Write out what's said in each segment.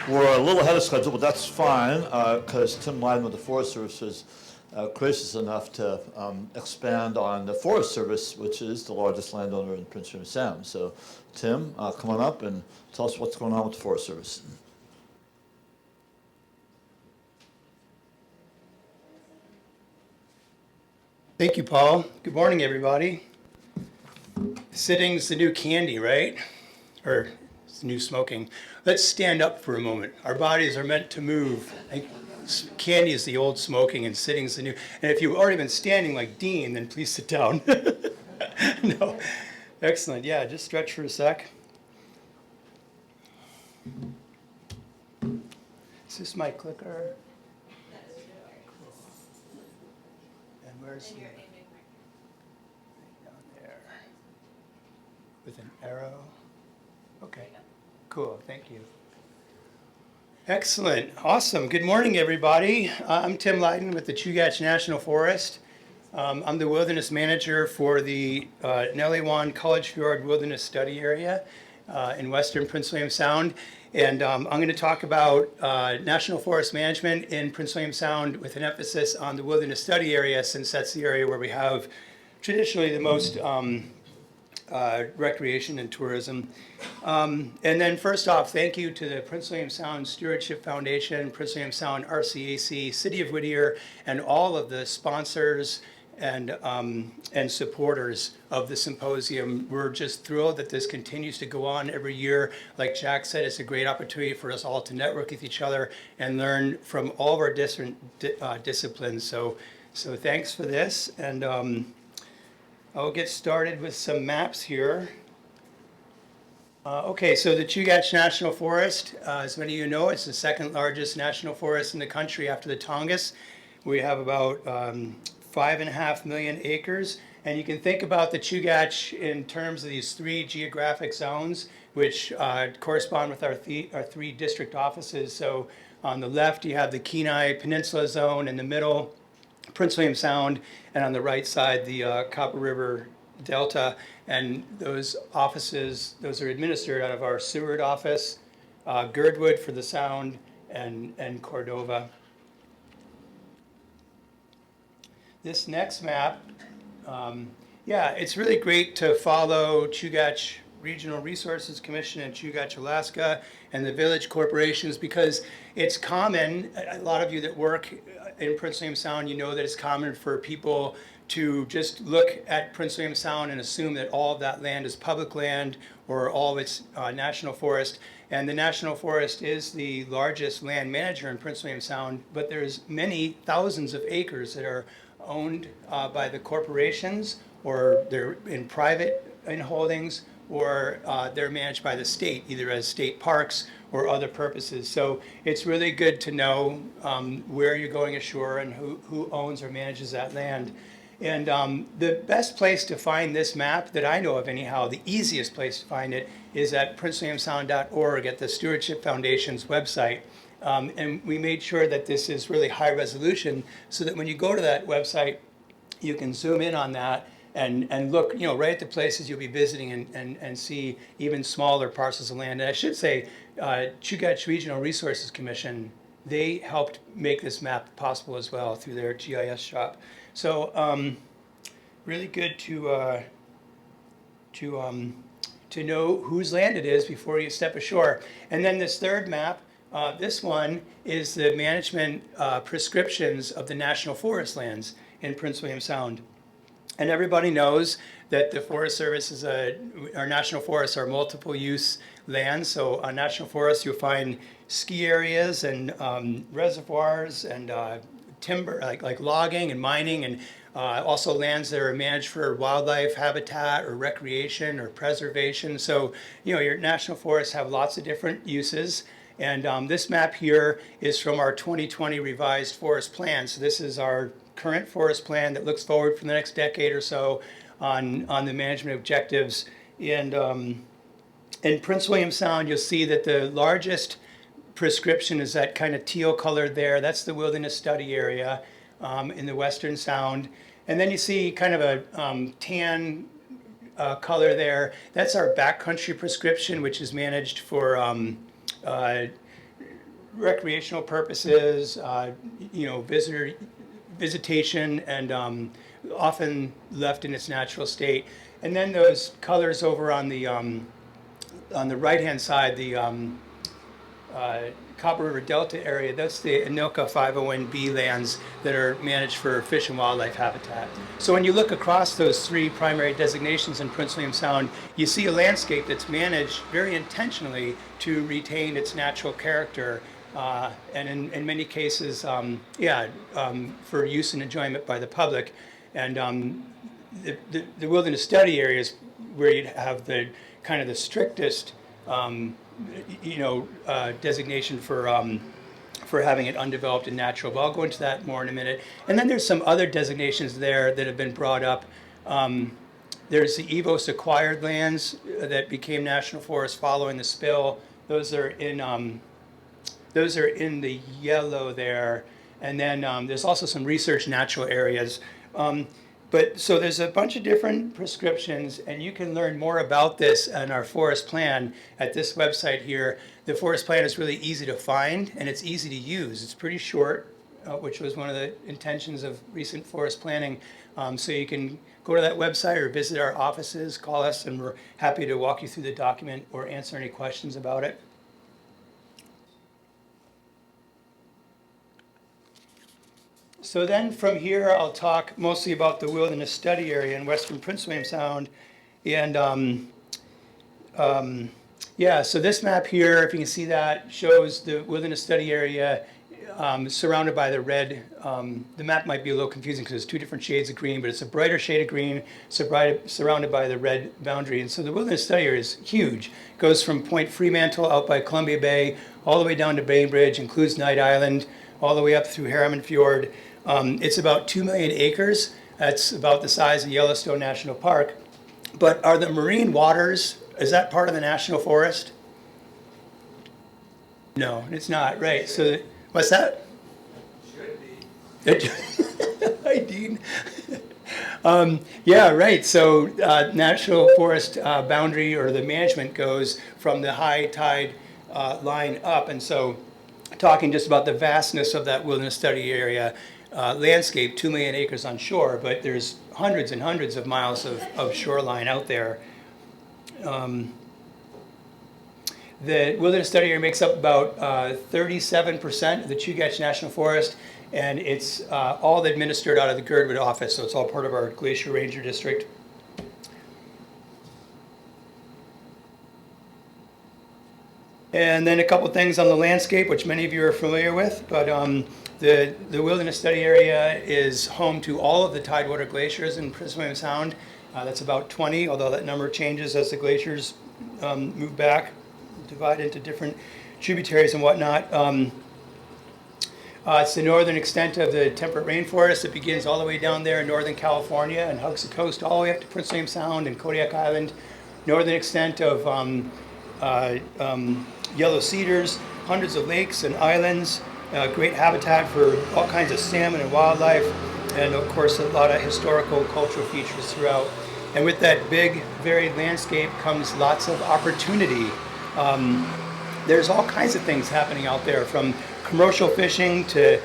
We're a little ahead of schedule, but that's fine because Tim Lydon with the Forest Service was gracious enough to expand on the Forest Service, which is the largest landowner in Prince William Sound. So, Tim, come on up and tell us what's going on with the Forest Service. Thank you, Paul. Good morning, everybody. Sitting's the new candy, right? Or it's the new smoking. Let's stand up for a moment. Our bodies are meant to move. Candy is the old smoking and sitting's the new. And if you've already been standing like Dean, then please sit down. No. Excellent. Yeah, just stretch for a sec. Is this my clicker? And where's the... down there. With an arrow. Okay. Cool. Thank you. Excellent. Awesome. Good morning, everybody. I'm Tim Lydon with the Chugach National Forest. I'm the wilderness manager for the Nellie Juan-College Fiord Wilderness Study Area in western Prince William Sound. And I'm going to talk about national forest management in Prince William Sound with an emphasis on the wilderness study area, since that's the area where we have traditionally the most recreation and tourism. And then first off, thank you to the Prince William Sound Stewardship Foundation, Prince William Sound RCAC, City of Whittier, and all of the sponsors and supporters of the symposium. We're just thrilled that this continues to go on every year. Like Jack said, it's a great opportunity for us all to network with each other and learn from all of our different disciplines. So thanks for this. And I'll get started with some maps here. Okay, so the Chugach National Forest, as many of you know, it's the second largest national forest in the country after the Tongass. We have about 5.5 million acres, and you can think about the Chugach in terms of these three geographic zones, which correspond with our three district offices. So on the left, you have the Kenai Peninsula Zone, in the middle, Prince William Sound, and on the right side, the Copper River Delta. And those offices, those are administered out of our Seward office, Girdwood for the Sound, and Cordova. This next map, yeah, it's really great to follow Chugach Regional Resources Commission in Chugach, Alaska, and the village corporations, because it's common, a lot of you that work in Prince William Sound, you know that it's common for people to just look at Prince William Sound and assume that all of that land is public land or all of it's national forest. And the National Forest is the largest land manager in Prince William Sound, but there's many thousands of acres that are owned by the corporations, or they're in private holdings, or they're managed by the state, either as state parks or other purposes. So it's really good to know where you're going ashore and who owns or manages that land. And the best place to find this map that I know of anyhow, the easiest place to find it, is at princewilliamsound.org at the Stewardship Foundation's website. And we made sure that this is really high resolution so that when you go to that website, you can zoom in on that and look, you know, right at the places you'll be visiting and see even smaller parcels of land. And I should say, Chugach Regional Resources Commission, they helped make this map possible as well through their GIS shop. So really good to know whose land it is before you step ashore. And then this third map, this one is the management prescriptions of the national forest lands in Prince William Sound. And everybody knows that the Forest Service is our national forests are multiple use lands. So on national forests, you'll find ski areas and reservoirs and timber, like logging and mining, and also lands that are managed for wildlife habitat or recreation or preservation. So, you know, your national forests have lots of different uses. And this map here is from our 2020 revised forest plan. So this is our current forest plan that looks forward for the next decade or so on the management objectives. And in Prince William Sound, you'll see that the largest prescription is that kind of teal color there. That's the wilderness study area in the Western Sound. And then you see kind of a tan color there. That's our backcountry prescription, which is managed for recreational purposes, visitation, and often left in its natural state. And then those colors over on the right-hand side, the Copper River Delta area, that's the Anoka 501B lands that are managed for fish and wildlife habitat. So when you look across those three primary designations in Prince William Sound, you see a landscape that's managed very intentionally to retain its natural character, and in many cases, for use and enjoyment by the public. And the wilderness study areas where you'd have the kind of the strictest designation for having it undeveloped and natural. But I'll go into that more in a minute. And then there's some other designations there that have been brought up. There's the EVOS acquired lands that became national forest following the spill. Those are in the yellow there. And then there's also some research natural areas. So there's a bunch of different prescriptions, and you can learn more about this in our forest plan at this website here. The forest plan is really easy to find, and it's easy to use. It's pretty short, which was one of the intentions of recent forest planning. So you can go to that website or visit our offices, call us, and we're happy to walk you through the document or answer any questions about it. So then from here, I'll talk mostly about the wilderness study area in western Prince William Sound. And so this map here, if you can see that, shows the wilderness study area surrounded by the red. The map might be a little confusing because it's two different shades of green, but it's a brighter shade of green surrounded by the red boundary. And so the wilderness study area is huge. It goes from Point Fremantle out by Columbia Bay all the way down to Bainbridge, includes Knight Island, all the way up through Harriman Fiord. It's about 2 million acres. That's about the size of Yellowstone National Park. But are the marine waters, is that part of the National Forest? No, it's not, right. So what's that? Should be. Hi, Dean. Yeah, right. So National Forest boundary or the management goes from the high tide line up. And so talking just about the vastness of that wilderness study area, landscape, 2 million acres on shore, but there's hundreds and hundreds of miles of shoreline out there. The wilderness study area makes up about 37% of the Chugach National Forest, and it's all administered out of the Girdwood office, so it's all part of our Glacier Ranger District. And then a couple things on the landscape, which many of you are familiar with, but the wilderness study area is home to all of the tidewater glaciers in Prince William Sound. That's about 20, although that number changes as the glaciers move back, divide into different tributaries and whatnot. It's the northern extent of the temperate rainforest. It begins all the way down there in Northern California and hugs the coast all the way up to Prince William Sound and Kodiak Island. Northern extent of yellow cedars, hundreds of lakes and islands, great habitat for all kinds of salmon and wildlife, and of course a lot of historical, cultural features throughout. And with that big, varied landscape comes lots of opportunity. There's all kinds of things happening out there, from commercial fishing to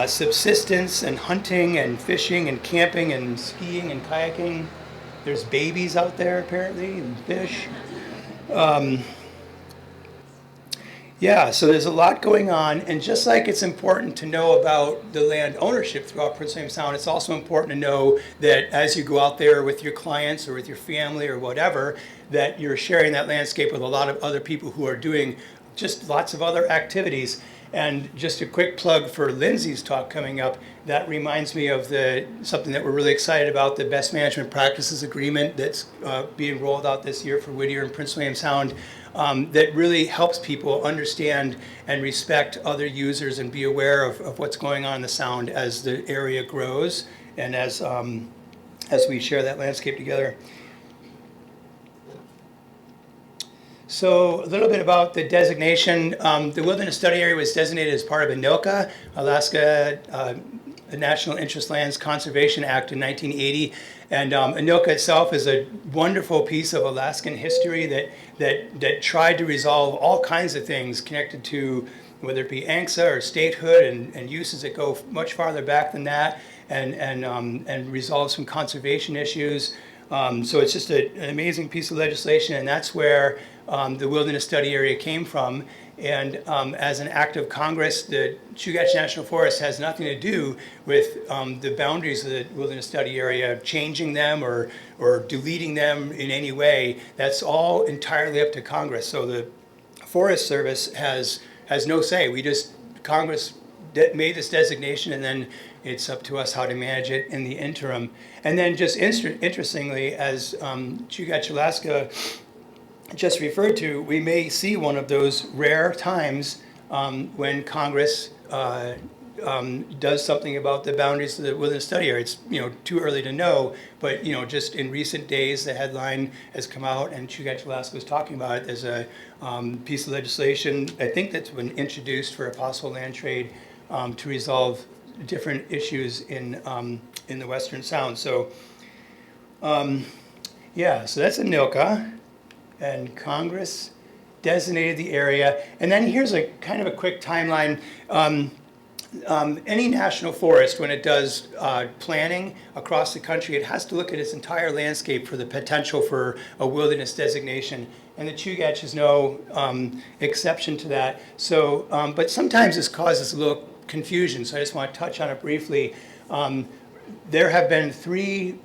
subsistence and hunting and fishing and camping and skiing and kayaking. There's babies out there apparently and fish. Yeah, so there's a lot going on, and just like it's important to know about the land ownership throughout Prince William Sound, it's also important to know that as you go out there with your clients or with your family or whatever, that you're sharing that landscape with a lot of other people who are doing just lots of other activities. And just a quick plug for Lindsay's talk coming up, that reminds me of something that we're really excited about, the Best Management Practices Agreement that's being rolled out this year for Whittier and Prince William Sound. That really helps people understand and respect other users and be aware of what's going on in the Sound as the area grows and as we share that landscape together. So a little bit about the designation. The Wilderness Study Area was designated as part of ANILCA, Alaska National Interest Lands Conservation Act in 1980. And ANILCA itself is a wonderful piece of Alaskan history that tried to resolve all kinds of things connected to whether it be ANCSA or statehood and uses that go much farther back than that, and resolve some conservation issues. So it's just an amazing piece of legislation, and that's where the wilderness study area came from. And as an act of Congress, the Chugach National Forest has nothing to do with the boundaries of the wilderness study area, changing them or deleting them in any way. That's all entirely up to Congress. So the Forest Service has no say. Congress made this designation, and then it's up to us how to manage it in the interim. And then just interestingly, as Chugach, Alaska just referred to, we may see one of those rare times when Congress does something about the boundaries of the wilderness study area. It's too early to know, but just in recent days, the headline has come out, and Chugach, Alaska was talking about it. There's a piece of legislation, I think, that's been introduced for a possible land trade to resolve different issues in the Western Sound. So, yeah, so that's Anilka. And Congress designated the area. And then here's a kind of a quick timeline. Any national forest, when it does planning across the country, it has to look at its entire landscape for the potential for a wilderness designation. And the Chugach is no exception to that. So, but sometimes this causes a little confusion, so I just want to touch on it briefly. There have been 3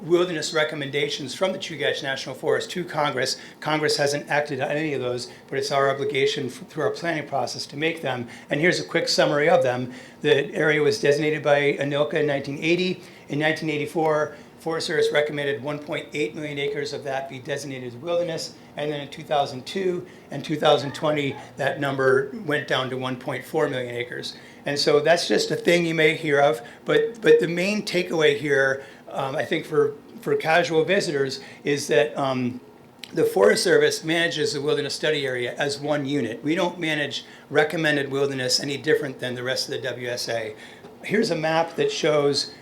wilderness recommendations from the Chugach National Forest to Congress. Congress hasn't acted on any of those, but it's our obligation through our planning process to make them. And here's a quick summary of them. The area was designated by Anilka in 1980. In 1984, Forest Service recommended 1.8 million acres of that be designated as wilderness. And then in 2002 and 2020, that number went down to 1.4 million acres. And so that's just a thing you may hear of, but the main takeaway here, I think for casual visitors, is that the Forest Service manages the wilderness study area as one unit. We don't manage recommended wilderness any different than the rest of the WSA. Here's a map that shows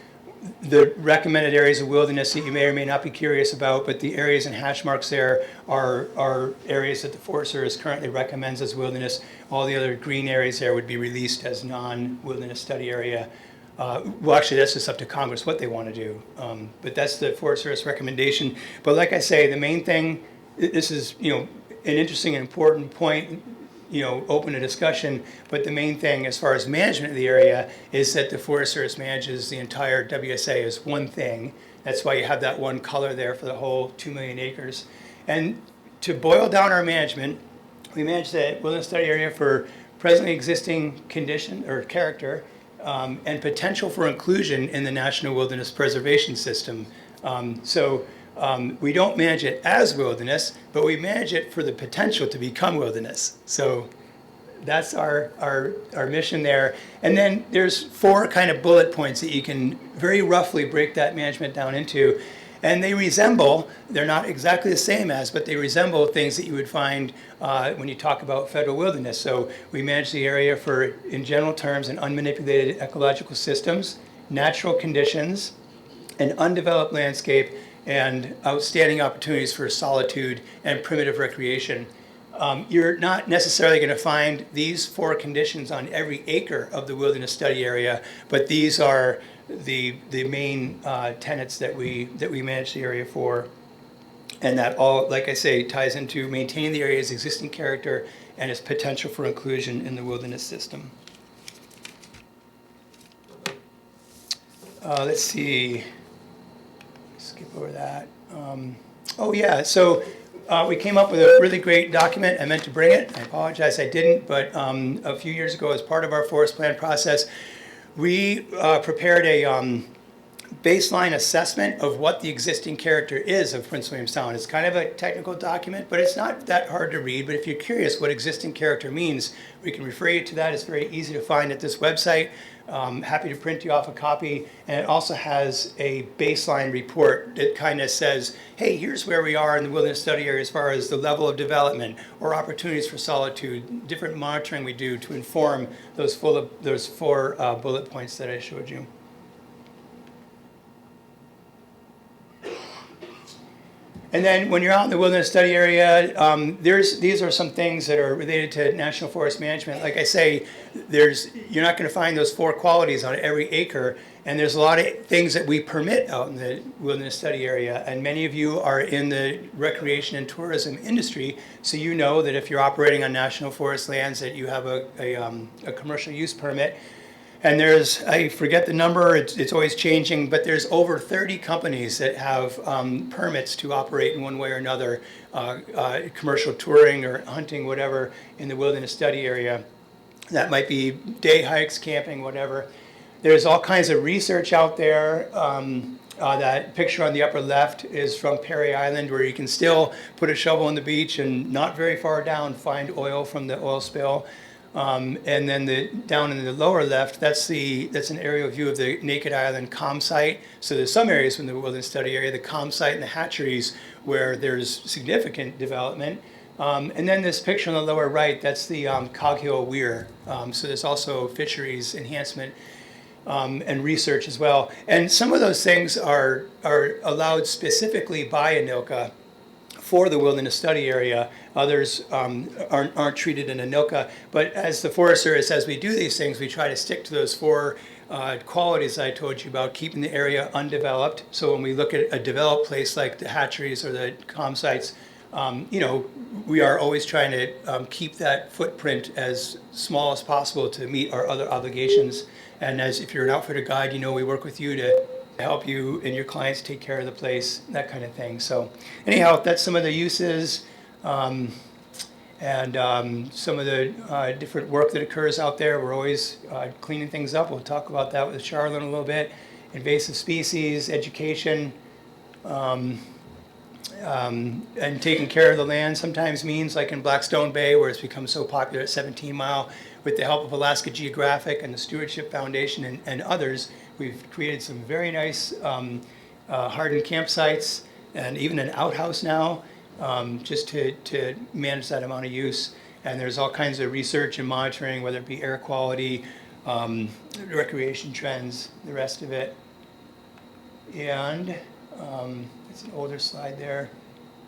the recommended areas of wilderness that you may or may not be curious about, but the areas in hash marks there are areas that the Forest Service currently recommends as wilderness. All the other green areas there would be released as non-wilderness study area. Well, actually, that's just up to Congress what they want to do. But that's the Forest Service recommendation. But like I say, the main thing, this is an interesting and important point, open to discussion. But the main thing, as far as management of the area, is that the Forest Service manages the entire WSA as one thing. That's why you have that one color there for the whole 2 million acres. And to boil down our management, we manage the wilderness study area for presently existing condition or character, and potential for inclusion in the National Wilderness Preservation System. We don't manage it as wilderness, but we manage it for the potential to become wilderness. So that's our mission there. And then there's 4 kind of bullet points that you can very roughly break that management down into. And they resemble, they're not exactly the same as, but they resemble things that you would find when you talk about federal wilderness. So we manage the area for, in general terms, an unmanipulated ecological systems, natural conditions, an undeveloped landscape, and outstanding opportunities for solitude and primitive recreation. You're not necessarily going to find these 4 conditions on every acre of the wilderness study area, but these are the main tenets that we manage the area for, and that all, like I say, ties into maintaining the area's existing character and its potential for inclusion in the wilderness system. Let's see. Skip over that. Oh yeah, so we came up with a really great document. I meant to bring it. I apologize I didn't, but a few years ago, as part of our forest plan process, we prepared a baseline assessment of what the existing character is of Prince William Sound. It's kind of a technical document, but it's not that hard to read. But if you're curious what existing character means, we can refer you to that. It's very easy to find at this website. Happy to print you off a copy. And it also has a baseline report that kind of says, hey, here's where we are in the wilderness study area as far as the level of development or opportunities for solitude, different monitoring we do to inform those 4 bullet points that I showed you. And then when you're out in the wilderness study area, these are some things that are related to National Forest management. Like I say, you're not going to find those 4 qualities on every acre. And there's a lot of things that we permit out in the wilderness study area. And many of you are in the recreation and tourism industry, so you know that if you're operating on National Forest lands that you have a commercial use permit. And there's, I forget the number, it's always changing, but there's over 30 companies that have permits to operate in one way or another, commercial touring or hunting, whatever, in the wilderness study area. That might be day hikes, camping, whatever. There's all kinds of research out there. That picture on the upper left is from Perry Island, where you can still put a shovel on the beach and not very far down find oil from the oil spill. And then down in the lower left, that's an aerial view of the Naked Island calm site. So there's some areas in the wilderness study area, the calm site and the hatcheries, where there's significant development. And then this picture on the lower right, that's the Cog Hill Weir. So there's also fisheries enhancement and research as well. And some of those things are allowed specifically by ANILCA for the wilderness study area. Others aren't treated in ANILCA. But as the Forest Service, as we do these things, we try to stick to those 4 qualities I told you about, keeping the area undeveloped. So when we look at a developed place like the hatcheries or the calm sites, we are always trying to keep that footprint as small as possible to meet our other obligations. And if you're an outfitter guide, we work with you to help you and your clients take care of the place, that kind of thing. So anyhow, that's some of the uses and some of the different work that occurs out there. We're always cleaning things up. We'll talk about that with Charlotte in a little bit. Invasive species, education, and taking care of the land sometimes means, like in Blackstone Bay, where it's become so popular at 17 Mile, with the help of Alaska Geographic and the Stewardship Foundation and others, we've created some very nice hardened campsites and even an outhouse now, just to manage that amount of use. And there's all kinds of research and monitoring, whether it be air quality, recreation trends, the rest of it. And it's an older slide there.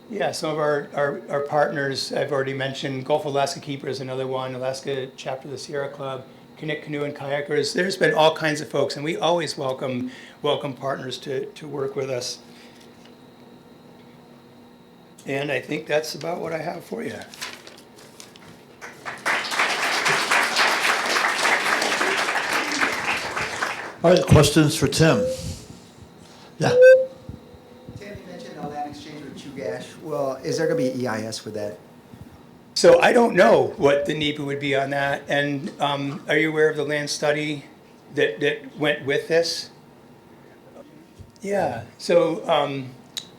Yeah, some of our partners I've already mentioned. Gulf of Alaska Keepers, another one. Alaska chapter of the Sierra Club. Canoe and Kayakers. There's been all kinds of folks, and we always welcome partners to work with us. And I think that's about what I have for you. All right, questions for Tim? Yeah. Tim, you mentioned a land exchange with Chugach. Well, is there going to be EIS for that? So I don't know what the NEPA would be on that. And are you aware of the land study that went with this? Yeah. So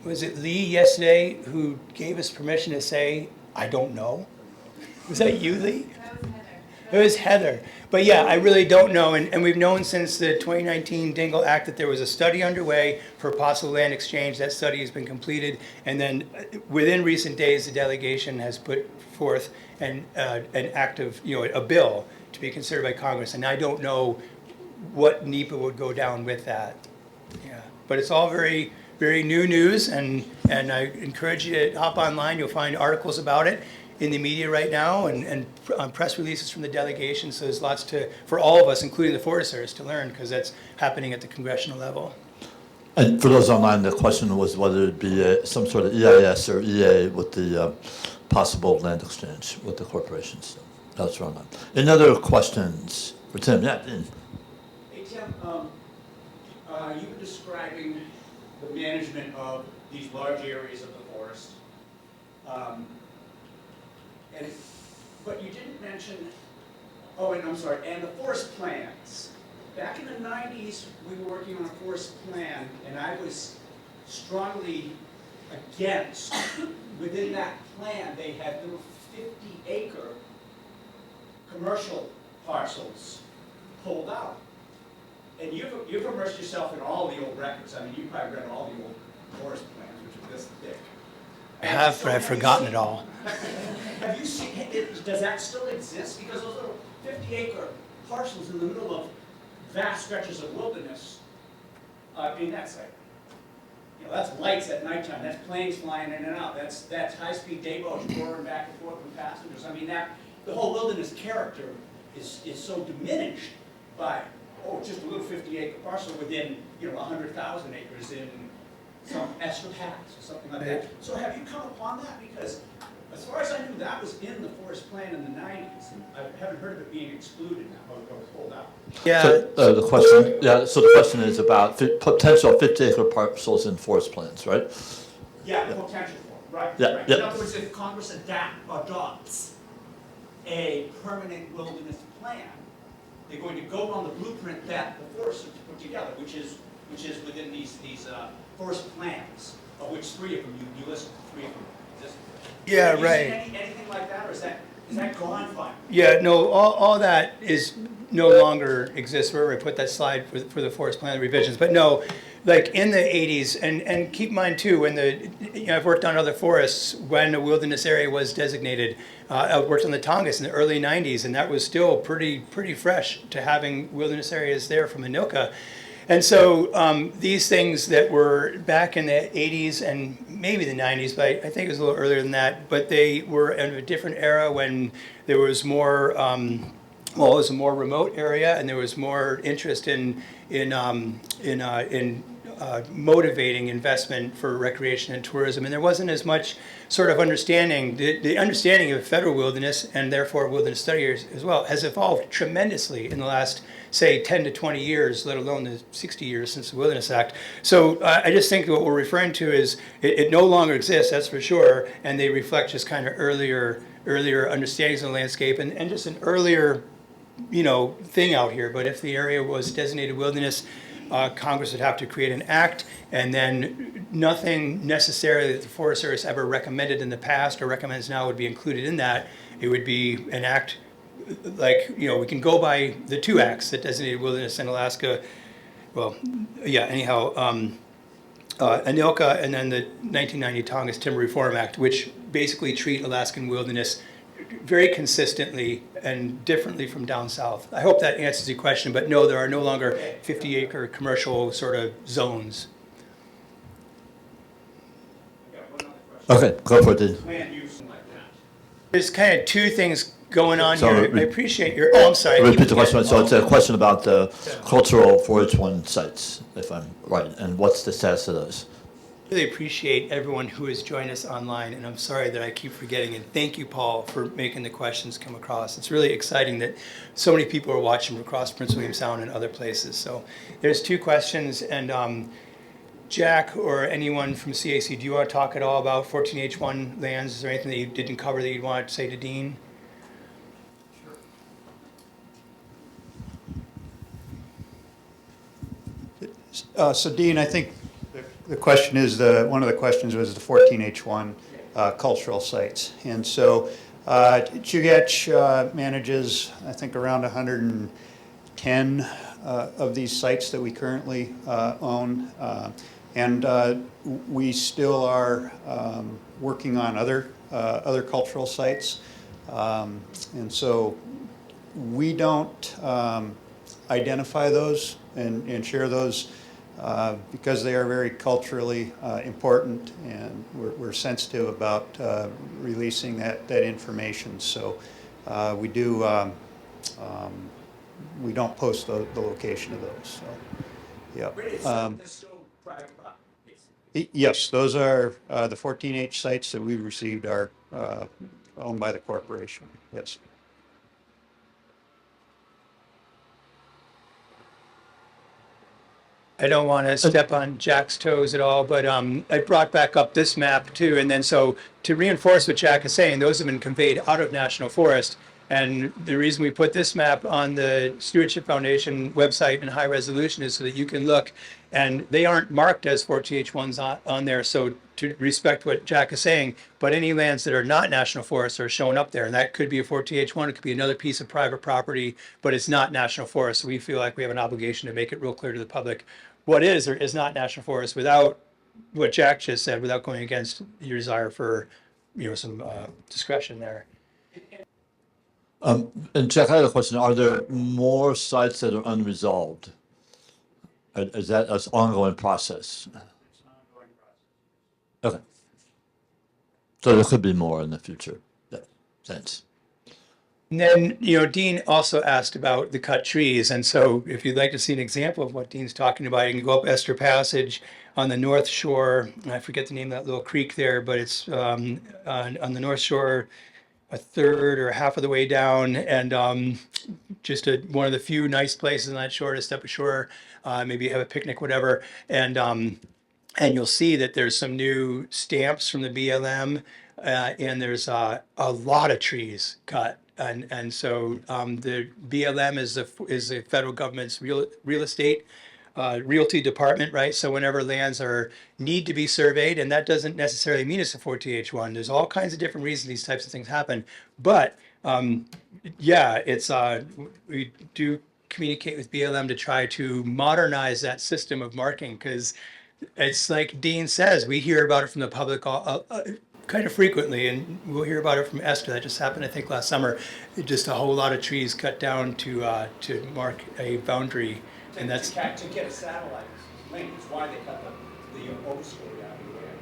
was it Lee yesterday who gave us permission to say, I don't know? Was that you, Lee? It was Heather. But yeah, I really don't know. And we've known since the 2019 Dingle Act that there was a study underway for possible land exchange. That study has been completed. And then within recent days, the delegation has put forth an active, a bill to be considered by Congress. And I don't know what NEPA would go down with that. Yeah. But it's all very, very new news. And I encourage you to hop online. You'll find articles about it in the media right now and press releases from the delegation. So there's lots for all of us, including the Forest Service, to learn, because that's happening at the congressional level. And for those online, the question was whether it'd be some sort of EIS or EA with the possible land exchange with the corporations. That's wrong. Any other questions for Tim? Yeah, Dean. Hey, Tim, you were describing the management of these large areas of the forest. But you didn't mention, and the forest plans. Back in the 90s, we were working on a forest plan, and I was strongly against, within that plan, they had little 50-acre commercial parcels pulled out. And you've immersed yourself in all the old records. I mean, you've probably read all the old forest plans, which are this thick. I have, but I've forgotten it all. Have you seen, does that still exist? Because those little 50-acre parcels in the middle of vast stretches of wilderness, that's lights at nighttime, that's planes flying in and out, that's high-speed day boats roaring back and forth with passengers. I mean, the whole wilderness character is so diminished by, just a little 50-acre parcel within, 100,000 acres in some extra pass or something like that. So have you come upon that? Because as far as I knew, that was in the forest plan in the 90s, and I haven't heard of it being excluded now, or pulled out. Yeah. So the question is about potential 50-acre parcels in forest plans, right? Yeah, the potential for it, right? Yeah, right. yeah. In other words, if Congress adopts a permanent wilderness plan, they're going to go on the blueprint that the Forest Service put together, which is within these forest plans, of which 3 of them you listed, 3 of them exist. Yeah, Have you right. seen anything like that, or is that gone finally? Yeah, no, all that is no longer exists, where we put that slide for the forest plan revisions. But no, like in the 80s, and keep in mind too, when I've worked on other forests, when a wilderness area was designated, I worked on the Tongass in the early 90s, and that was still pretty fresh to having wilderness areas there from Anilka. And so these things that were back in the 80s and maybe the 90s, but I think it was a little earlier than that, but they were in a different era when there was more, it was a more remote area, and there was more interest in motivating investment for recreation and tourism. And there wasn't as much sort of understanding. The understanding of federal wilderness, and therefore wilderness studies as well, has evolved tremendously in the last, say, 10 to 20 years, let alone the 60 years since the Wilderness Act. So I just think what we're referring to is it no longer exists, that's for sure, and they reflect just kind of earlier understandings of the landscape and just an earlier, thing out here. But if the area was designated wilderness, Congress would have to create an act, and then nothing necessarily that the Forest Service ever recommended in the past or recommends now would be included in that. It would be an act like, we can go by the 2 acts that designated wilderness in Alaska. Well, yeah, anyhow, ANILCA and then the 1990 Tongass Timber Reform Act, which basically treat Alaskan wilderness very consistently and differently from down south. I hope that answers your question, but no, there are no longer 50-acre commercial sort of zones. Okay, go for it. Land use and like that. There's kind of 2 things going on So here. I appreciate your, I'm sorry. Repeat the question. So it's a question about the cultural Forest 1 sites, if I'm right, and what's the status of those? Really appreciate everyone who has joined us online, and I'm sorry that I keep forgetting. And thank you, Paul, for making the questions come across. It's really exciting that so many people are watching from across Prince William Sound and other places. So there's 2 questions, and Jack or anyone from CAC, do you want to talk at all about 14H1 lands? Is there anything that you didn't cover that you'd want to say to Dean? So Dean, I think the question is, one of the questions was the 14H1 cultural sites. And so Chugach manages, I think, around 110 of these sites that we currently own. And we still are working on other cultural sites. And so we don't identify those and share those because they are very culturally important, and we're sensitive about releasing that information. So we don't post the location of those. So, yeah. But it's still private property. Yes, those are the 14H sites that we received are owned by the corporation. Yes. I don't want to step on Jack's toes at all, but I brought back up this map too. And then so to reinforce what Jack is saying, those have been conveyed out of National Forest. And the reason we put this map on the Stewardship Foundation website in high resolution is so that you can look, and they aren't marked as 14H1s on there. So to respect what Jack is saying, but any lands that are not National Forest are shown up there. And that could be a 14H1, it could be another piece of private property, but it's not National Forest. So we feel like we have an obligation to make it real clear to the public what is or is not National Forest without what Jack just said, without going against your desire for, some discretion there. And Jack, I had a question. Are there more sites that are unresolved? Is that an ongoing process? It's an ongoing process. So there could be more in the future. Yeah, thanks. And then, Dean also asked about the cut trees. And so if you'd like to see an example of what Dean's talking about, you can go up Esther Passage on the north shore. I forget the name of that little creek there, but it's on the north shore, a third or half of the way down. And just one of the few nice places on that shore to step ashore, maybe have a picnic, whatever. And you'll see that there's some new stamps from the BLM, and there's a lot of trees cut. And so the BLM is the federal government's real estate realty department, right? So whenever lands need to be surveyed, and that doesn't necessarily mean it's a 4TH1. There's all kinds of different reasons these types of things happen. But yeah, it's we do communicate with BLM to try to modernize that system of marking, because it's like Dean says, we hear about it from the public kind of frequently, and we'll hear about it from Esther. That just happened, I think, last summer. Just a whole lot of trees cut down to mark a boundary, and that's to get a satellite link. Is why they cut the overstory out of there.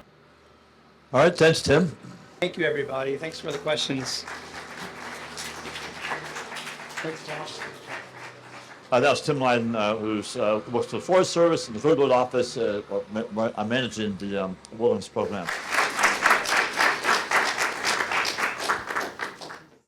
All right, thanks, Tim. Thank you, everybody. Thanks for the questions. Thanks, Tom. That was Tim Lydon, who works for the Forest Service in the Fiord office, managing the wilderness program.